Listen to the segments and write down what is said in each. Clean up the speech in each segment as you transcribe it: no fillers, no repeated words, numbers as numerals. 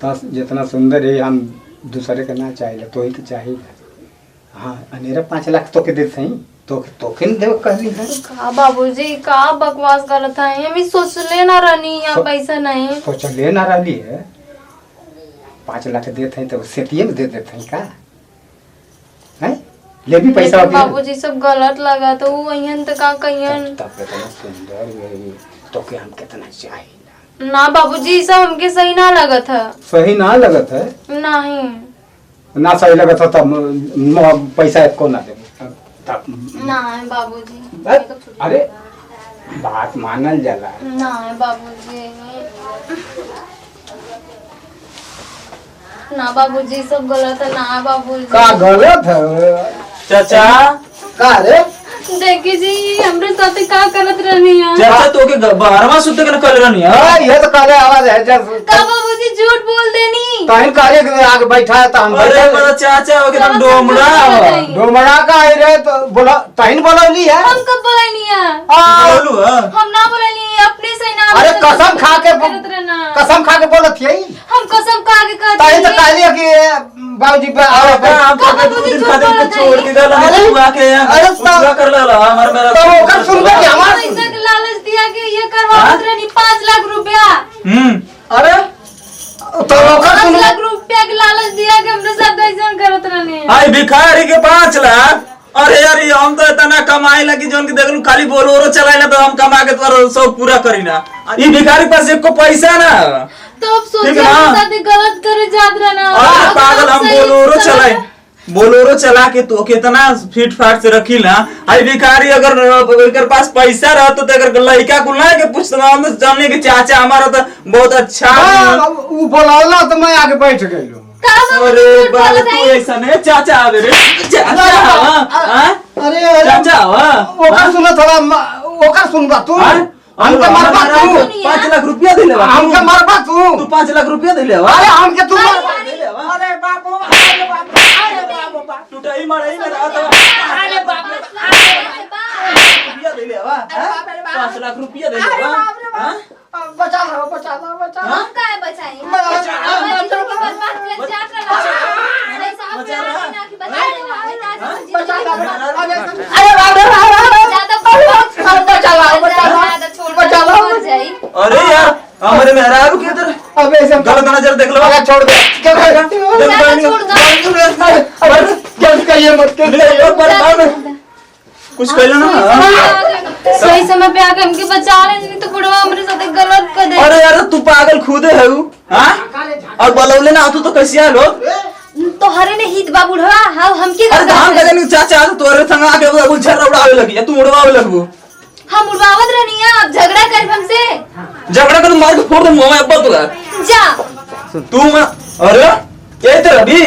तो जितना सुंदर है हम दूसरे के ना चाहिए तो ही तो चाहिए। हाँ अनेरा 5 लाख तो के देते हैं तो के देव कहली है का बाबूजी का बकवास करत है, हम सोच ले ना रहनी यहाँ पैसा नहीं सोच ले ना रही है। 5 लाख देते हैं तो सेतिये में दे देते हैं का है ले भी पैसा बाबूजी सब गलत लगा तो वो वही तो का कहियन तब कितना सुंदर तो के हम कितना चाहिए ना बाबूजी सब हमके सही ना लगत है। सही ना लगत है नहीं ना सही लगत है तब पैसा को ना दे ना बाबूजी। अरे बात मानल जाला ना बाबूजी ना बाबूजी सब गलत है ना बाबूजी। का गलत है चाचा का रे देखी जी हमरे साथे का करत रहनी है चाचा तो के 12वां सुत के कल रहनी है। हां ये तो काले आवाज है जब का बाबूजी झूठ बोल देनी ताइन काले के आगे बैठा है तो हम अरे मेरा चाचा हो के तुम डोमड़ा का आई रे तो बोला ताइन बोलौली है हम कब बोलनी है बोलू हम ना बोलनी है अपने से ना। अरे कसम खा के करत रहना कसम खा के बोलत है हम कसम खा के कहते ताइन तो काले कि बाबूजी पे आओ हम तो के 2 दिन खातिर के छोड़ के गल हम तू आके अरे पूरा कर लेला हमार मेरा तो ओकर सुनबे कि हमार पैसा के लालच दिया कि ये करवावत रहनी 5 लाख रुपया। अरे तो ओकर 5 सुनबे लाख रुपया के लालच दिया कि हमरे साथ ऐसा करत रहनी। आई भिखारी के 5 लाख। अरे यार हम तो इतना कमाई लगी जोन के देखलू खाली बोलोरो चलाइला तो हम कमा के तोर सब पूरा करी ना। ई भिखारी पास एको पैसा ना तो अब सोचिए साथ गलत करे जात रहना। अरे पागल हम बोलोरो चला के तो कितना फिट फाट से रखी ना। आई भिखारी अगर एकर पास पैसा रहत तो एकर लइका कुल ना के पूछना हम जाने के चाचा हमारा तो बहुत अच्छा ऊ बोलावला तो मैं आगे बैठ गइलो। अरे बाल तू ऐसा नहीं चाचा आवे रे चाचा हां अरे चाचा हां ओकर सुन थोड़ा ओकर सुनबा तू हमके मरबा तू 5 लाख रुपया दे ले हमके मरबा तू 5 लाख रुपया दे ले अरे हमके तू अरे बाबू अरे बाबू टूटाई मड़ाई में रहा था। अरे बाप रुपया दे ले 5 लाख रुपया दे ले हां बचा लो हम काहे बचाई अरे यार हमारे मेहरारू के इधर अबे ऐसे गलत नजर देख लो छोड़ दे क्या कहिए मत कुछ कहलो ना सही समय पे आके हमके बचा ले नहीं तो बुढ़वा हमरे साथ गलत कर दे। अरे यार तू पागल खुदे है हां और बोलौले ना तू तो कैसे आलो तो हरे ने हित बा बुढ़वा हां हमके अरे धाम का जानी चाचा तोरे संग आके उछर उड़ावे लगी तू उड़वावे लगबो। हम उड़वावत रहनी है अब झगड़ा कर हमसे झगड़ा कर मार के फोड़ दे मुंह में अब्बा तुला जा तू अरे ये तेरा भी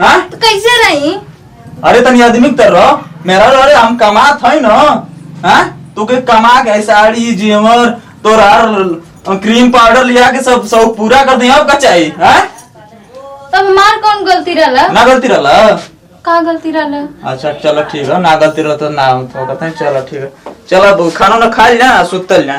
हां तो कैसे रही अरे तनी आदमी तर रहो मेरा अरे हम कमात है ना हां तू के कमा के साड़ी जेवर तोरा क्रीम पाउडर लिया के सब पूरा कर दे अब का चाहिए हां तब हमार कौन गलती रहला ना गलती रहला का गलती रहला। अच्छा चलो ठीक है ना गलती रहता ना तो कहते हैं चलो ठीक है चलो खाना ना खा लिया सुतल ना।